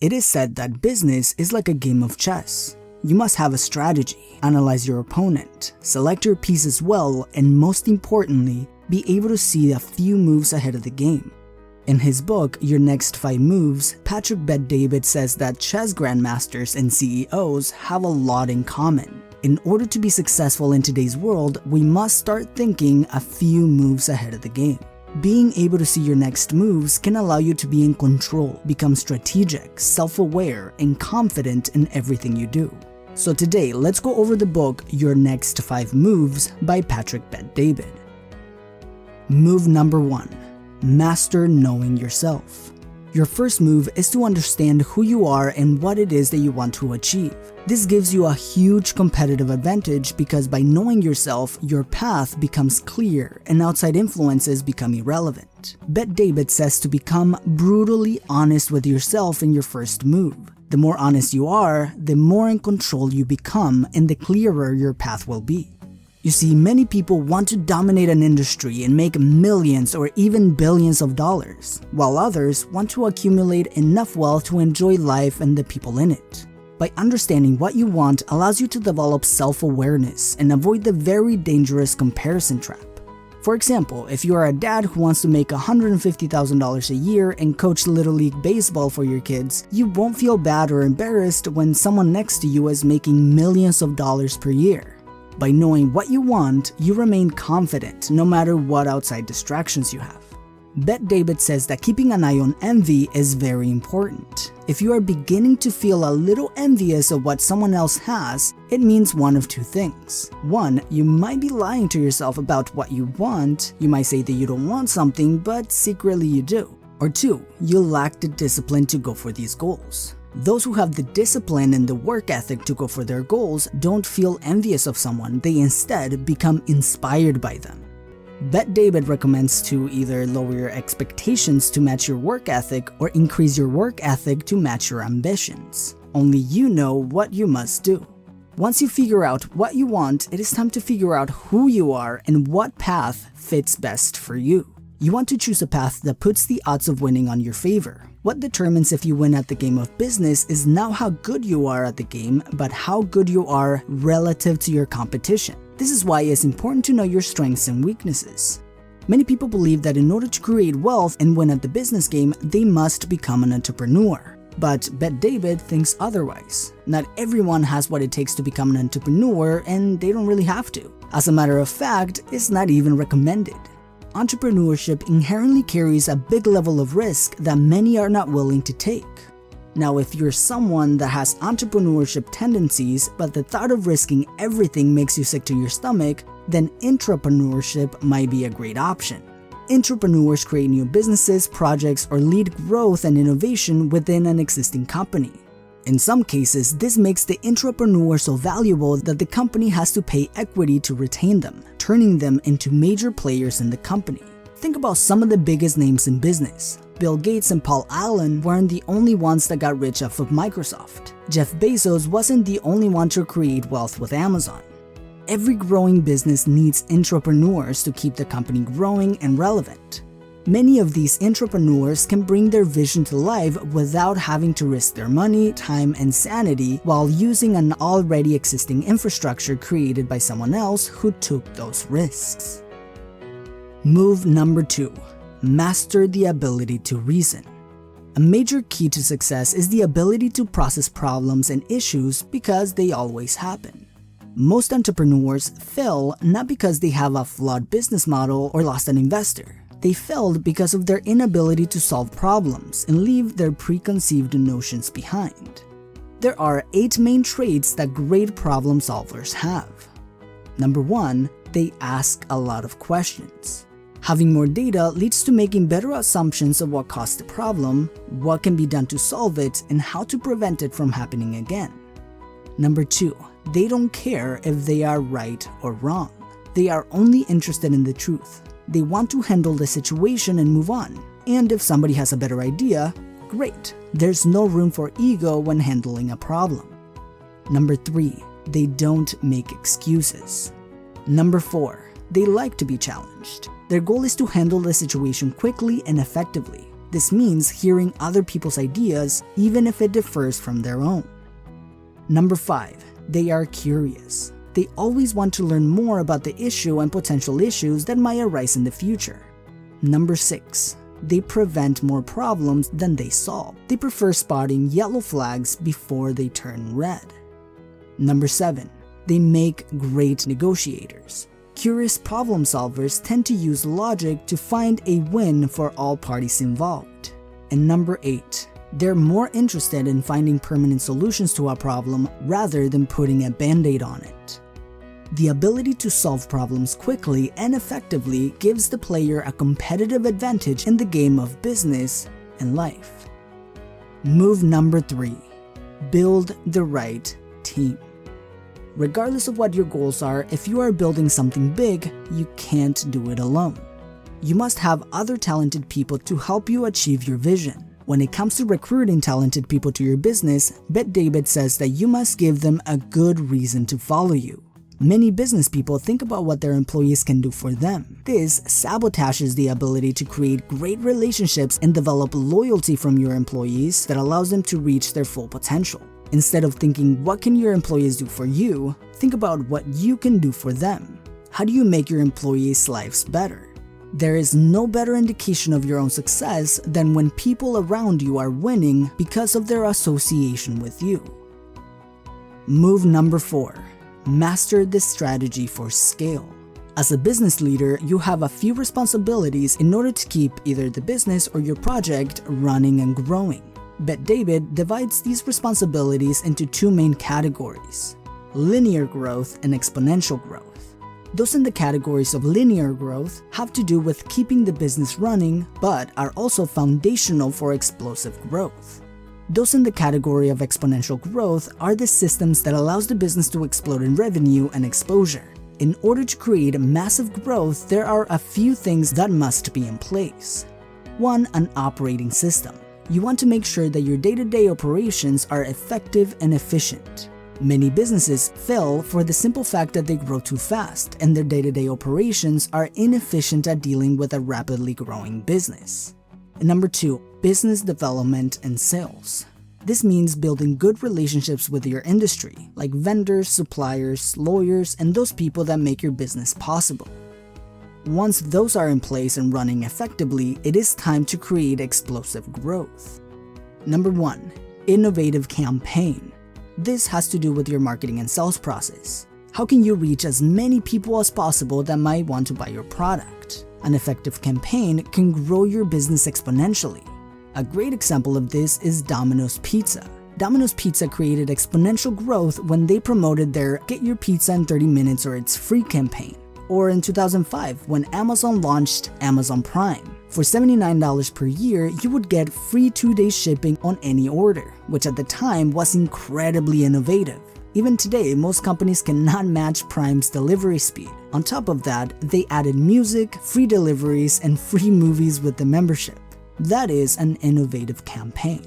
It is said that business is like a game of chess. You must have a strategy, analyze your opponent, select your pieces well, and most importantly, be able to see a few moves ahead of the game. In his book, Your Next 5 Moves, Patrick Bet-David says that chess grandmasters and CEOs have a lot in common. In order to be successful in today's world, we must start thinking a few moves ahead of the game. Being able to see your next moves can allow you to be in control, become strategic, self-aware, and confident in everything you do. So today, let's go over the book Your Next 5 Moves by Patrick Bet-David. Move number 1. Master knowing yourself. Your first move is to understand who you are and what it is that you want to achieve. This gives you a huge competitive advantage because by knowing yourself, your path becomes clear and outside influences become irrelevant. Bet-David says to become brutally honest with yourself in your first move. The more honest you are, the more in control you become and the clearer your path will be. You see, many people want to dominate an industry and make millions or even billions of dollars, while others want to accumulate enough wealth to enjoy life and the people in it. By understanding what you want allows you to develop self-awareness and avoid the very dangerous comparison trap. For example, if you are a dad who wants to make $150,000 a year and coach Little League Baseball for your kids, you won't feel bad or embarrassed when someone next to you is making millions of dollars per year. By knowing what you want, you remain confident no matter what outside distractions you have. Bet-David says that keeping an eye on envy is very important. If you are beginning to feel a little envious of what someone else has, it means one of two things. One, you might be lying to yourself about what you want. You might say that you don't want something, but secretly you do. Or two, you lack the discipline to go for these goals. Those who have the discipline and the work ethic to go for their goals don't feel envious of someone, they instead become inspired by them. Bet-David recommends to either lower your expectations to match your work ethic or increase your work ethic to match your ambitions. Only you know what you must do. Once you figure out what you want, it is time to figure out who you are and what path fits best for you. You want to choose a path that puts the odds of winning on your favor. What determines if you win at the game of business is not how good you are at the game, but how good you are relative to your competition. This is why it's important to know your strengths and weaknesses. Many people believe that in order to create wealth and win at the business game, they must become an entrepreneur. But Bet-David thinks otherwise. Not everyone has what it takes to become an entrepreneur, and they don't really have to. As a matter of fact, it's not even recommended. Entrepreneurship inherently carries a big level of risk that many are not willing to take. Now, if you're someone that has entrepreneurship tendencies, but the thought of risking everything makes you sick to your stomach, then intrapreneurship might be a great option. Entrepreneurs create new businesses, projects, or lead growth and innovation within an existing company. In some cases, this makes the intrapreneur so valuable that the company has to pay equity to retain them, turning them into major players in the company. Think about some of the biggest names in business. Bill Gates and Paul Allen weren't the only ones that got rich off of Microsoft. Jeff Bezos wasn't the only one to create wealth with Amazon. Every growing business needs intrapreneurs to keep the company growing and relevant. Many of these intrapreneurs can bring their vision to life without having to risk their money, time, and sanity while using an already existing infrastructure created by someone else who took those risks. Move number 2. Master the ability to reason. A major key to success is the ability to process problems and issues because they always happen. Most entrepreneurs fail not because they have a flawed business model or lost an investor. They failed because of their inability to solve problems and leave their preconceived notions behind. There are 8 main traits that great problem solvers have. Number 1, they ask a lot of questions. Having more data leads to making better assumptions of what caused the problem, what can be done to solve it, and how to prevent it from happening again. Number 2, they don't care if they are right or wrong. They are only interested in the truth. They want to handle the situation and move on. And if somebody has a better idea, great. There's no room for ego when handling a problem. Number 3, they don't make excuses. Number 4, they like to be challenged. Their goal is to handle the situation quickly and effectively. This means hearing other people's ideas even if it differs from their own. Number 5. They are curious. They always want to learn more about the issue and potential issues that might arise in the future. Number 6. They prevent more problems than they solve. They prefer spotting yellow flags before they turn red. Number 7. They make great negotiators. Curious problem solvers tend to use logic to find a win for all parties involved. And number 8. They're more interested in finding permanent solutions to a problem rather than putting a band-aid on it. The ability to solve problems quickly and effectively gives the player a competitive advantage in the game of business and life. Move number 3. Build the right team. Regardless of what your goals are, if you are building something big, you can't do it alone. You must have other talented people to help you achieve your vision. When it comes to recruiting talented people to your business, Bet David says that you must give them a good reason to follow you. Many business people think about what their employees can do for them. This sabotages the ability to create great relationships and develop loyalty from your employees that allows them to reach their full potential. Instead of thinking, what can your employees do for you, think about what you can do for them. How do you make your employees' lives better? There is no better indication of your own success than when people around you are winning because of their association with you. Move number 4. Master the strategy for scale. As a business leader, you have a few responsibilities in order to keep either the business or your project running and growing. Bet David divides these responsibilities into 2 main categories: linear growth and exponential growth. Those in the categories of linear growth have to do with keeping the business running, but are also foundational for explosive growth. Those in the category of exponential growth are the systems that allows the business to explode in revenue and exposure. In order to create massive growth, there are a few things that must be in place. 1. An operating system. You want to make sure that your day-to-day operations are effective and efficient. Many businesses fail for the simple fact that they grow too fast and their day-to-day operations are inefficient at dealing with a rapidly growing business. And number 2, business development and sales. This means building good relationships with your industry, like vendors, suppliers, lawyers, and those people that make your business possible. Once those are in place and running effectively, it is time to create explosive growth. Number 1, innovative campaign. This has to do with your marketing and sales process. How can you reach as many people as possible that might want to buy your product? An effective campaign can grow your business exponentially. A great example of this is Domino's Pizza. Domino's Pizza created exponential growth when they promoted their "Get your pizza in 30 minutes or it's free" campaign. Or in 2005, when Amazon launched Amazon Prime. For $79 per year, you would get free 2-day shipping on any order, which at the time was incredibly innovative. Even today, most companies cannot match Prime's delivery speed. On top of that, they added music, free deliveries, and free movies with the membership. That is an innovative campaign.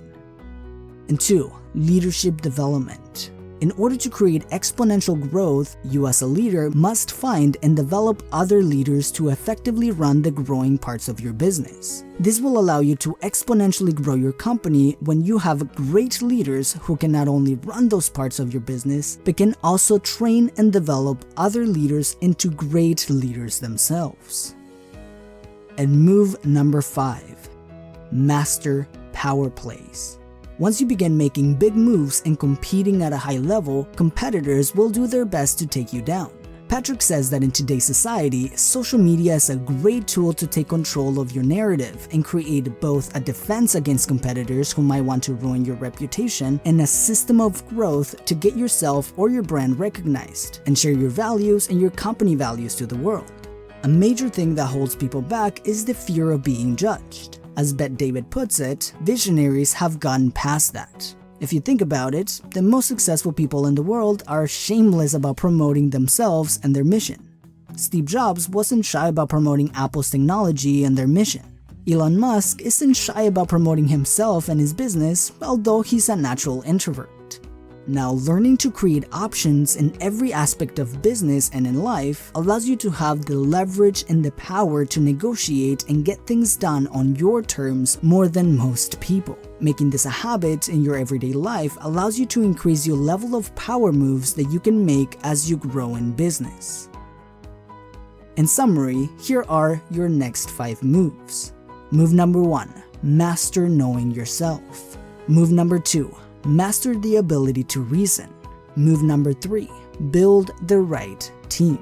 And 2, leadership development. In order to create exponential growth, you as a leader must find and develop other leaders to effectively run the growing parts of your business. This will allow you to exponentially grow your company when you have great leaders who can not only run those parts of your business, but can also train and develop other leaders into great leaders themselves. And move number 5, master power plays. Once you begin making big moves and competing at a high level, competitors will do their best to take you down. Patrick says that in today's society, social media is a great tool to take control of your narrative and create both a defense against competitors who might want to ruin your reputation and a system of growth to get yourself or your brand recognized and share your values and your company values to the world. A major thing that holds people back is the fear of being judged. As Bet David puts it, visionaries have gotten past that. If you think about it, the most successful people in the world are shameless about promoting themselves and their mission. Steve Jobs wasn't shy about promoting Apple's technology and their mission. Elon Musk isn't shy about promoting himself and his business, although he's a natural introvert. Now, learning to create options in every aspect of business and in life allows you to have the leverage and the power to negotiate and get things done on your terms more than most people. Making this a habit in your everyday life allows you to increase your level of power moves that you can make as you grow in business. In summary, here are your next 5 moves. Move number 1, master knowing yourself. Move number 2, master the ability to reason. Move number 3, build the right team.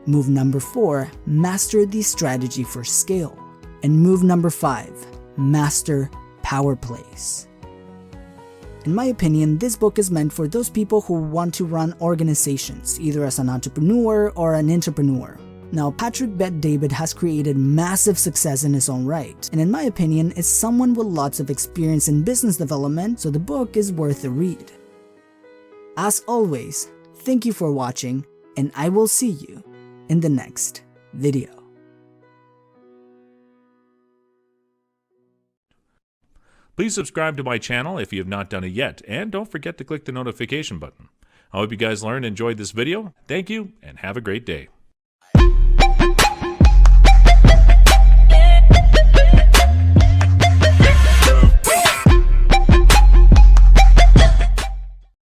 Move number 4, master the strategy for scale. And move number 5, master power plays. In my opinion, this book is meant for those people who want to run organizations, either as an entrepreneur or an intrapreneur. Now, Patrick Bet-David has created massive success in his own right, and in my opinion, is someone with lots of experience in business development, so the book is worth a read. As always, thank you for watching, and I will see you in the next video. Please subscribe to my channel if you have not done it yet, and don't forget to click the notification button. I hope you guys learned and enjoyed this video. Thank you, and have a great day.